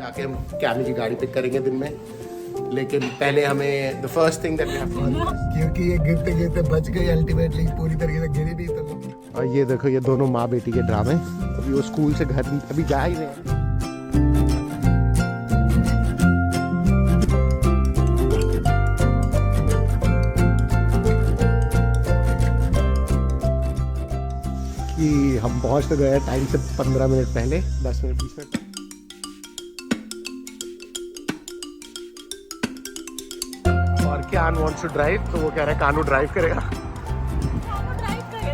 जाके हम कैमी की गाड़ी पिक करेंगे दिन में, लेकिन पहले हमें the first thing that we have to do, क्योंकि ये गिरते गिरते बच गई अल्टीमेटली, पूरी तरीके से गिरी नहीं तो। और ये देखो ये दोनों माँ बेटी के ड्रामे, अभी वो स्कूल से घर अभी जा ही रहे हैं। कि हम पहुंच तो गए टाइम से 15 मिनट पहले, 10 मिनट 20 मिनट। और कान वांट्स टू ड्राइव, तो वो कह रहा है कानू ड्राइव करेगा।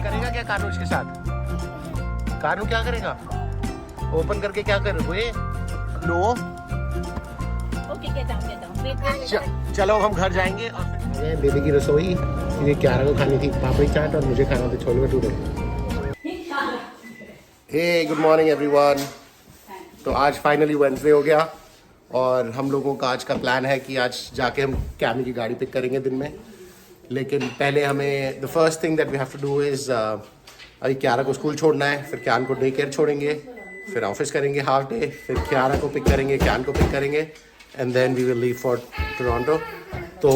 करेगा क्या कानू इसके साथ? कानू क्या करेगा? ओपन करके क्या करोगे? नो चलो हम घर जाएंगे। बेबी की रसोई, ये क्यारा को खानी थी पापड़ी चाट और मुझे खाना था छोले भटूरे। हे गुड मॉर्निंग एवरीवन। तो आज फाइनली वेडनेसडे हो गया और हम लोगों का आज का प्लान है कि आज जाके हम कैमी की गाड़ी पिक करेंगे दिन में, लेकिन पहले हमें the first thing that we have to do is अभी क्यारा को स्कूल छोड़ना है, फिर क्यान को डे केयर छोड़ेंगे, फिर ऑफिस करेंगे हाफ डे, फिर क्यारा को पिक करेंगे, क्यान को पिक करेंगे and then we will leave for Toronto. तो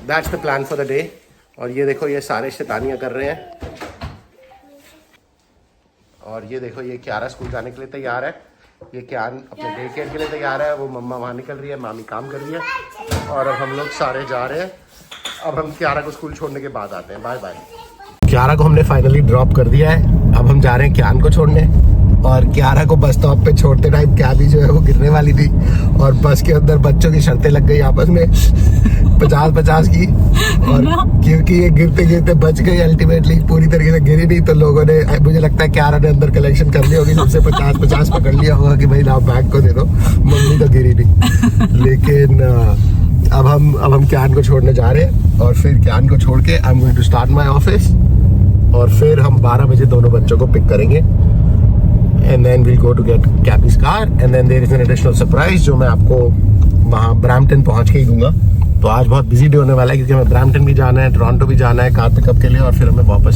that's the plan for the day. और ये देखो ये सारे शैतानियाँ कर रहे हैं, और ये देखो ये क्यारा स्कूल जाने के लिए तैयार है, ये क्यान अपने डे केयर के लिए तैयार है, वो मम्मा वहाँ निकल रही है, मामी काम कर रही है और अब हम लोग सारे जा रहे हैं। अब हम क्यारा को स्कूल छोड़ने के बाद आते हैं। Bye bye. क्यारा को हमने फाइनली ड्रॉप कर दिया है, अब हम जा रहे हैं क्यान को छोड़ने। और क्यारा को बस स्टॉप पे छोड़ते टाइम कैबी जो है वो गिरने वाली थी और बस के अंदर बच्चों की शर्तें लग गई आपस में 50-50 की, और क्योंकि ये गिरते गिरते बच गई अल्टीमेटली, पूरी तरीके से गिरी नहीं तो लोगों ने, मुझे लगता है क्यारा ने अंदर कलेक्शन कर ली होगी, सबसे 50-50 पकड़ लिया होगा कि भाई लाओ बैग को दे दो, मम्मी तो गिरी नहीं। लेकिन अब हम क्यान को छोड़ने जा रहे हैं और फिर क्यान को छोड़ के I am going to start my office, और फिर हम 12 बजे दोनों बच्चों को पिक करेंगे and then we'll go to get Cappy's car and then there is an additional surprise जो मैं आपको वहाँ ब्रैम्पटन पहुँच के ही दूंगा। तो आज बहुत बिजी डे होने वाला है क्योंकि हमें ब्रैम्पटन भी जाना है, टोरंटो भी जाना है कार पिकअप के लिए, और फिर हमें वापस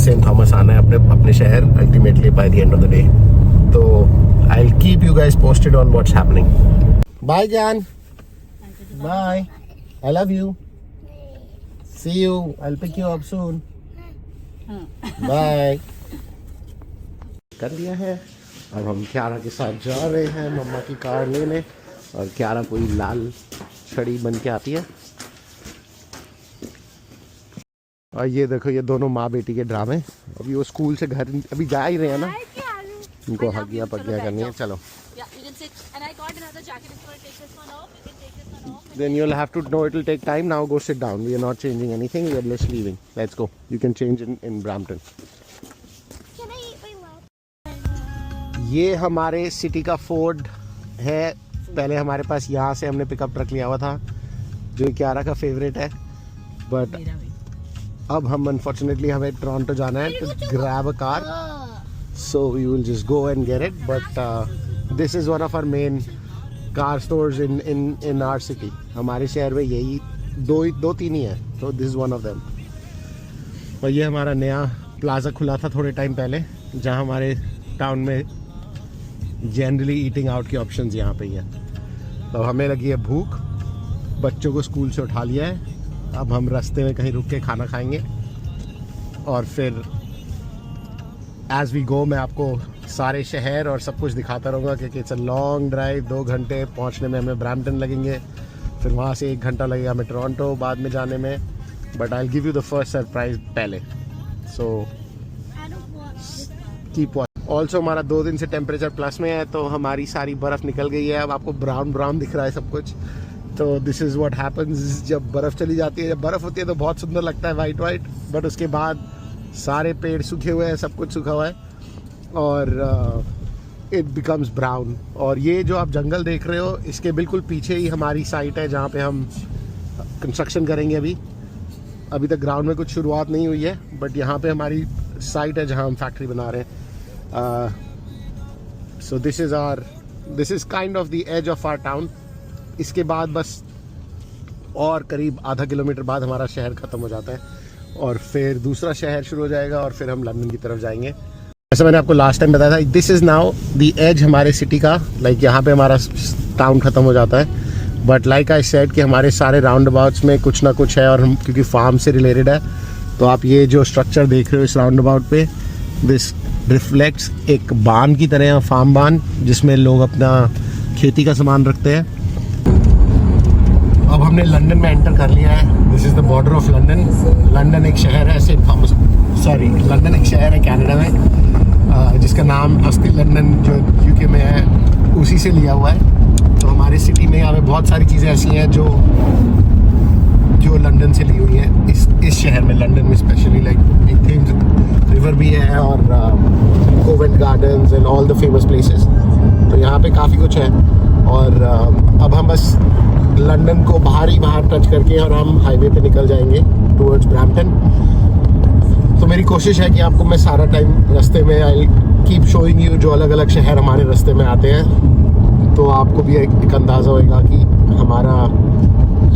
सेंट थॉमस आना है अपने शहर ultimately by the end of the day. तो I will keep you guys posted on what's happening. Bye जान, bye, I love you, see you, I will pick you up soon, bye. कर लिया है, अब हम क्यारा के साथ जा रहे हैं मम्मा की कार लेने, और क्यारा पूरी लाल छड़ी बन के आती है। और ये देखो ये दोनों माँ बेटी के ड्रामे, अभी वो स्कूल से घर अभी जा ही रहे हैं ना, उनको हगियाँ पगियाँ करनी है। चलो then you'll have to know, it will take time. Now go sit down, we are not changing anything, we are just leaving. Let's go, you can change in Brampton. ये हमारे सिटी का फोर्ड है, पहले हमारे पास यहाँ से हमने pickup truck लिया हुआ था जो क्यारा का फेवरेट है, बट अब हम अनफॉर्चुनेटली हमें टोरंटो जाना है to grab a car, so we will just go and get it, but this is one of our main car stores in our city. हमारे शहर में यही दो तीन ही है, तो this is one of them. और ये हमारा नया प्लाजा खुला था थोड़े टाइम पहले, जहाँ हमारे टाउन में जनरली ईटिंग आउट के ऑप्शंस यहाँ पे ही हैं। तो हमें लगी है भूख, बच्चों को स्कूल से उठा लिया है, अब हम रास्ते में कहीं रुक के खाना खाएंगे और फिर एज वी गो मैं आपको सारे शहर और सब कुछ दिखाता रहूँगा, क्योंकि इट्स अ लॉन्ग ड्राइव। 2 घंटे पहुँचने में हमें ब्रैम्पटन लगेंगे, फिर वहाँ से 1 घंटा लगेगा हमें टोरंटो बाद में जाने में, but I will give you the first surprise पहले। So keep watching. ऑल्सो हमारा 2 दिन से टेम्परेचर प्लस में है, तो हमारी सारी बर्फ़ निकल गई है, अब आपको ब्राउन ब्राउन दिख रहा है सब कुछ। तो दिस इज़ व्हाट हैपन्स जब बर्फ़ चली जाती है। जब बर्फ़ होती है तो बहुत सुंदर लगता है वाइट वाइट, बट उसके बाद सारे पेड़ सूखे हुए हैं, सब कुछ सूखा हुआ है और इट बिकम्स ब्राउन। और ये जो आप जंगल देख रहे हो, इसके बिल्कुल पीछे ही हमारी साइट है जहाँ पे हम कंस्ट्रक्शन करेंगे। अभी तक ग्राउंड में कुछ शुरुआत नहीं हुई है, बट यहाँ पे हमारी साइट है जहाँ हम फैक्ट्री बना रहे हैं। So this is kind of the edge of our town. इसके बाद बस और करीब आधा किलोमीटर बाद हमारा शहर ख़त्म हो जाता है और फिर दूसरा शहर शुरू हो जाएगा और फिर हम लंदन की तरफ जाएंगे। जैसे मैंने आपको लास्ट टाइम बताया था, this is now the edge हमारे सिटी का, लाइक यहाँ पे हमारा टाउन ख़त्म हो जाता है। बट लाइक आई सेड कि हमारे सारे राउंड अबाउट्स में कुछ ना कुछ है, और हम क्योंकि फार्म से रिलेटेड है, तो आप ये जो स्ट्रक्चर देख रहे हो इस राउंड अबाउट पे, दिस रिफ्लेक्ट्स एक बान की तरह है, फार्म बान, जिसमें लोग अपना खेती का सामान रखते हैं। अब हमने लंदन में एंटर कर लिया है। This is the border of London. London एक शहर है, लंदन एक शहर है कनाडा में, जिसका नाम अस्टिल लंदन जो यूके में है उसी से लिया हुआ है। तो हमारी सिटी में यहाँ पे बहुत सारी चीज़ें ऐसी हैं जो लंदन से ली हुई हैं, इस शहर में, लंदन में स्पेशली, लाइक एक थेम्स रिवर भी है और Covent Gardens and all the famous places. तो यहाँ पे काफ़ी कुछ है। और अब हम बस लंदन को बाहर टच करके और हम हाईवे पे निकल जाएंगे टुवर्ड्स ब्रैम्पटन। तो मेरी कोशिश है कि आपको मैं सारा टाइम रास्ते में आई कीप शोइंग यू जो अलग अलग शहर हमारे रास्ते में आते हैं, तो आपको भी एक अंदाज़ा होगा कि हमारा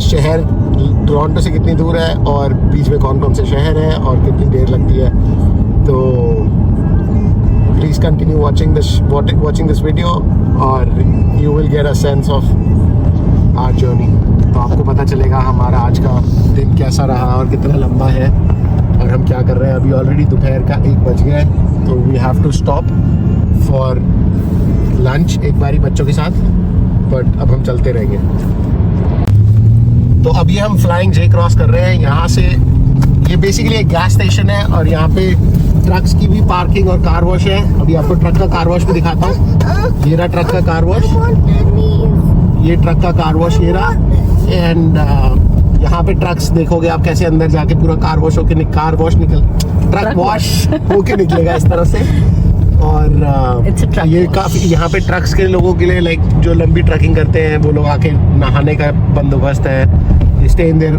शहर टोरंटो से कितनी दूर है और बीच में कौन कौन से शहर हैं और कितनी देर लगती है। तो please continue watching this video और you will get a sense of our journey. तो आपको पता चलेगा हमारा आज का दिन कैसा रहा और कितना लंबा है और हम क्या कर रहे हैं। अभी ऑलरेडी दोपहर का 1 बज गया है, तो we have to stop for lunch एक बारी बच्चों के साथ, बट अब हम चलते रहेंगे। तो अभी हम फ्लाइंग जे क्रॉस कर रहे हैं। यहाँ से ये बेसिकली एक गैस स्टेशन है और यहाँ पे ट्रक्स की भी पार्किंग और कार वॉश है। अभी आपको ट्रक का कार वॉश भी दिखाता हूँ। ये रहा ट्रक का कार वॉश, ये ट्रक का कार वॉश ये रहा। एंड यहाँ पे ट्रक्स देखोगे आप कैसे अंदर जाके पूरा कार वॉश होके ट्रक वॉश होके निकलेगा इस तरह से। और ये काफ़ी यहाँ पे ट्रक्स के लोगों के लिए, लाइक जो लंबी ट्रकिंग करते हैं वो लोग आके नहाने का बंदोबस्त है, स्टे इन देयर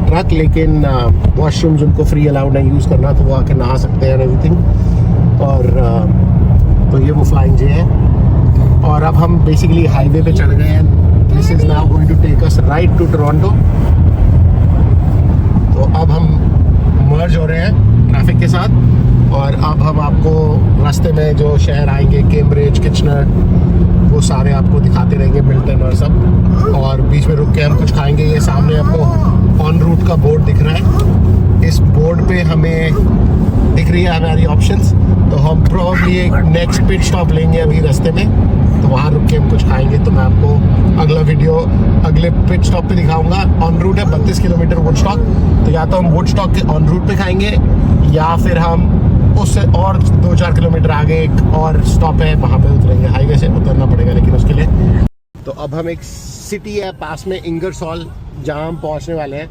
ट्रक, लेकिन वॉशरूम्स उनको फ्री अलाउड है यूज़ करना, तो वो आके नहा सकते हैं एवरीथिंग। और तो ये वो फ्लाइंग जे है। और अब हम बेसिकली हाईवे पे चढ़ गए हैं। This is now going to take us right to Toronto. तो अब हम मर्ज हो रहे हैं ट्रैफिक के साथ और अब हम आपको रास्ते में जो शहर आएंगे, कैम्ब्रिज, किचनर, वो सारे आपको दिखाते रहेंगे, मिल्टन और सब। और बीच में रुक के हम कुछ खाएंगे। ये सामने आपको ऑन रूट का बोर्ड दिख रहा है। इस बोर्ड पे हमें दिख रही है हमारी ऑप्शंस। तो हम प्रोबेबली एक नेक्स्ट पिट स्टॉप लेंगे अभी रास्ते में, तो वहाँ रुक के हम कुछ खाएंगे। तो मैं आपको अगला वीडियो अगले पिट स्टॉप पे दिखाऊंगा। ऑन रूट है 32 किलोमीटर वुडस्टॉक, तो या तो हम वुडस्टॉक के ऑन रूट पे खाएंगे या फिर हम उससे और 2-4 किलोमीटर आगे एक और स्टॉप है, वहाँ पे उतरेंगे। हाईवे से उतरना पड़ेगा लेकिन उसके लिए। तो अब हम एक सिटी है पास में, इंगरसॉल, जहाँ हम पहुँचने वाले हैं।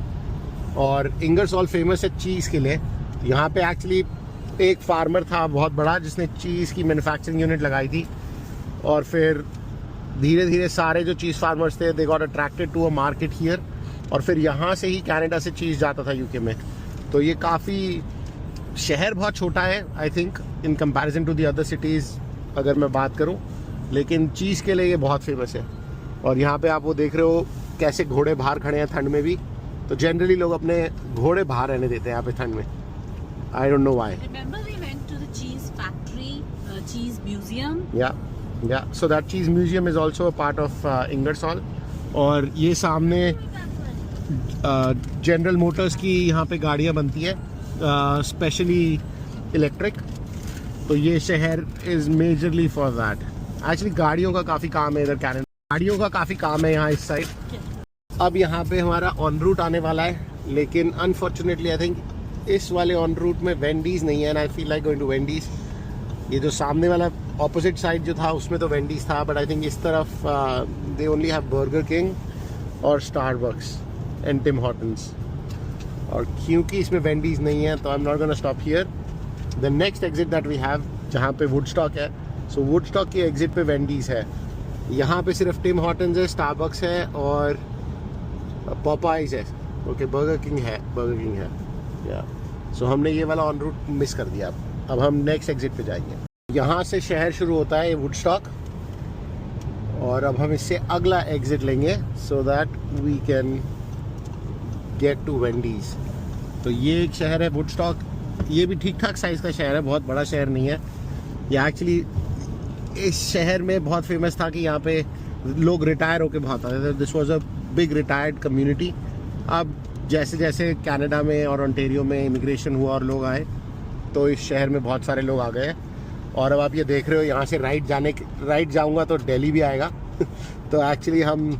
और इंगरसॉल फेमस है चीज़ के लिए। यहाँ पे एक्चुअली एक फार्मर था बहुत बड़ा जिसने चीज़ की मैन्युफैक्चरिंग यूनिट लगाई थी, और फिर धीरे धीरे सारे जो चीज़ फार्मर्स थे they got attracted to a market here, और फिर यहाँ से ही कनाडा से चीज़ जाता था यूके में। तो ये काफ़ी, शहर बहुत छोटा है I think in comparison to the other cities अगर मैं बात करूं, लेकिन चीज़ के लिए ये बहुत फेमस है। और यहाँ पे आप वो देख रहे हो कैसे घोड़े बाहर खड़े हैं ठंड में भी। तो जनरली लोग अपने घोड़े बाहर रहने देते हैं यहाँ पे ठंड में। I don't know why. Remember we went to the cheese factory, cheese museum? Yeah. So that cheese museum is also a part of Ingersoll. और ये सामने जनरल मोटर्स की यहाँ पे गाड़ियाँ बनती है, स्पेशली इलेक्ट्रिक। तो ये शहर is majorly for that. Actually गाड़ियों का काफ़ी काम है इधर कनाडा, गाड़ियों का काफ़ी काम है यहाँ इस साइड। अब यहाँ पे हमारा ऑन रूट आने वाला है, लेकिन अनफॉर्चुनेटली आई थिंक इस वाले ऑन रूट में वेंडीज़ नहीं है, and I feel like going to Wendy's. ये जो सामने वाला ऑपोजिट साइड जो था उसमें तो वेंडीज़ था, बट आई थिंक इस तरफ they only have Burger King और स्टारबक्स एंड टिम हॉर्टन्स। और क्योंकि इसमें वेंडीज़ नहीं है तो I am not gonna stop here. The next exit that we have, जहाँ पे वुडस्टॉक है, सो वुडस्टॉक के एग्जिट पे वेंडीज़ है। यहाँ पे सिर्फ टिम हॉर्टन्स है, स्टारबक्स है और पॉपाइज है। ओके, बर्गर किंग है या। सो हमने ये वाला ऑन रूट मिस कर दिया। अब हम नेक्स्ट एग्जिट पे जाएंगे। यहाँ से शहर शुरू होता है, ये वुडस्टॉक, और अब हम इससे अगला एग्जिट लेंगे so that we can get to Wendy's. तो ये एक शहर है वुडस्टॉक। ये भी ठीक ठाक साइज़ का शहर है, बहुत बड़ा शहर नहीं है। ये एक्चुअली इस शहर में बहुत फेमस था कि यहाँ पे लोग रिटायर होके बहुत आते थे. This was a big retired community. अब जैसे जैसे कनाडा में और ओंटारियो में इमिग्रेशन हुआ और लोग आए तो इस शहर में बहुत सारे लोग आ गए हैं. और अब आप ये देख रहे हो यहाँ से राइट जाऊँगा तो दिल्ली भी आएगा. तो एक्चुअली हम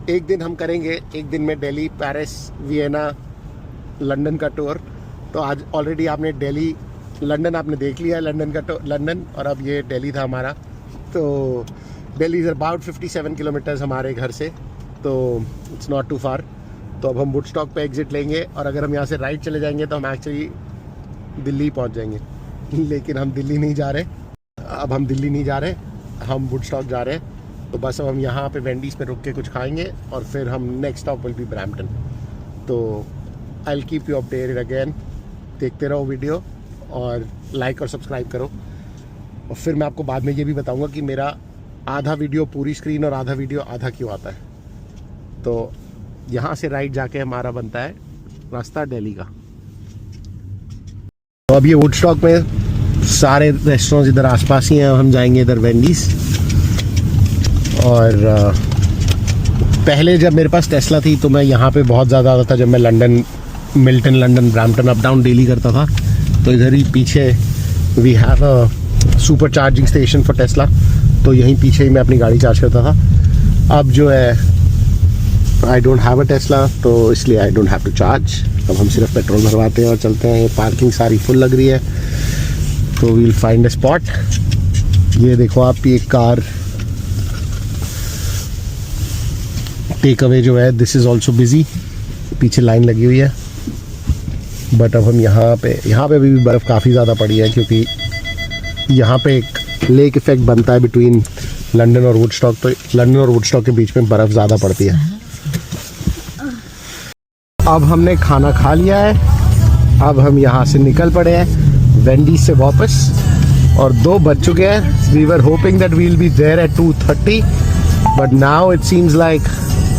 एक दिन हम करेंगे, एक दिन में दिल्ली, पेरिस, वियना, लंदन का टूर. तो आज ऑलरेडी आपने दिल्ली, लंदन आपने देख लिया है, लंदन का लंदन, और अब ये दिल्ली था हमारा. तो दिल्ली इज़ अबाउट 57 किलोमीटर्स हमारे घर से, तो इट्स नॉट टू फार. तो अब हम वुडस्टॉक पे एग्जिट लेंगे और अगर हम यहाँ से राइट चले जाएंगे तो हम एक्चुअली दिल्ली पहुँच जाएंगे. लेकिन हम दिल्ली नहीं जा रहे. अब हम दिल्ली नहीं जा रहे, हम वुडस्टॉक जा रहे हैं. तो बस अब हम यहाँ पे वेंडीज़ पे रुक के कुछ खाएंगे और फिर हम next stop will be Brampton. तो I will keep you updated again. देखते रहो वीडियो और लाइक और सब्सक्राइब करो. और फिर मैं आपको बाद में ये भी बताऊंगा कि मेरा आधा वीडियो पूरी स्क्रीन और आधा वीडियो आधा क्यों आता है. तो यहाँ से राइट जाके हमारा बनता है रास्ता दिल्ली का. तो अब ये वुडस्टॉक में सारे रेस्टोरेंट्स इधर आसपास ही हैं. हम जाएंगे इधर वेंडीज़. और पहले जब मेरे पास टेस्ला थी तो मैं यहाँ पे बहुत ज़्यादा आता था. जब मैं London, Milton, London, Brampton up down daily करता था तो इधर ही पीछे we have a super charging station for Tesla. तो यहीं पीछे ही मैं अपनी गाड़ी चार्ज करता था. अब जो है I don't have a Tesla तो इसलिए I don't have to charge. अब हम सिर्फ पेट्रोल भरवाते हैं और चलते हैं. ये पार्किंग सारी फुल लग रही है तो वील फाइंड अ स्पॉट. ये देखो आप, ये कार टेक अवे जो है दिस इज़ ऑल्सो बिजी. पीछे लाइन लगी हुई है. बट अब हम यहाँ पे अभी भी बर्फ़ काफ़ी ज़्यादा पड़ी है क्योंकि यहाँ पे एक लेक इफेक्ट बनता है बिटवीन लंदन और वुडस्टॉक. तो लंदन और वुडस्टॉक के बीच में बर्फ़ ज़्यादा पड़ती है. अब हमने खाना खा लिया है. अब हम यहाँ से निकल पड़े हैं वेंडीज से वापस और 2 बज चुके हैं. We were hoping that we'll be there at 2:30 but now it seems like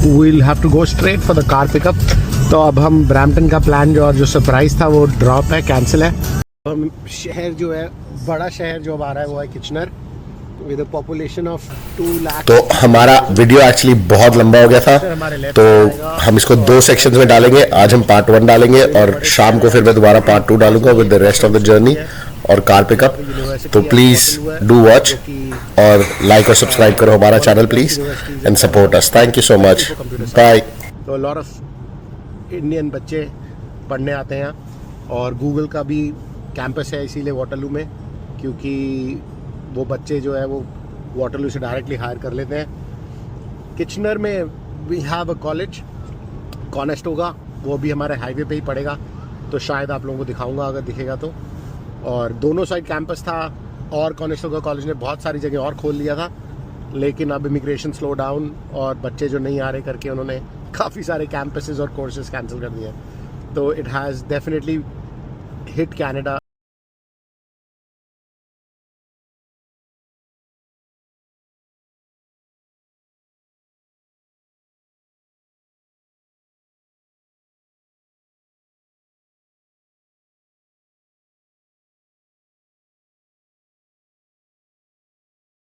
we'll have to go straight for the car pickup. तो अब हम ब्रैम्पटन का प्लान जो सरप्राइज था वो ड्रॉप है, कैंसिल है. हम शहर जो है, बड़ा शहर जो अब आ रहा है वो है Kitchener with a population of 2 lakh. तो हमारा वीडियो एक्चुअली बहुत लंबा हो गया था तो हम इसको 2 सेक्शंस में डालेंगे. आज हम पार्ट 1 डालेंगे और शाम को फिर मैं दोबारा पार्ट 2 डालूंगा with the rest of the journey और कार पिकअप. तो प्लीज़ डू वॉच और लाइक और सब्सक्राइब करो हमारा channel please and support us. Thank you so much. Bye. तो लॉट ऑफ इंडियन बच्चे पढ़ने आते हैं और गूगल का भी कैंपस है इसीलिए वाटरलू में, क्योंकि वो बच्चे जो है वो वाटरलू से डायरेक्टली हायर कर लेते हैं. किचनर में we have a college, Conestoga, वो भी हमारे हाईवे पे ही पड़ेगा. तो शायद आप लोगों को दिखाऊंगा अगर दिखेगा तो. और दोनों साइड कैंपस था और कॉनेस्टोगा कॉलेज ने बहुत सारी जगह और खोल लिया था. लेकिन अब इमिग्रेशन स्लो डाउन और बच्चे जो नहीं आ रहे करके उन्होंने काफ़ी सारे कैंपसेस और कोर्सेज कैंसिल कर दिए. तो it has definitely hit Canada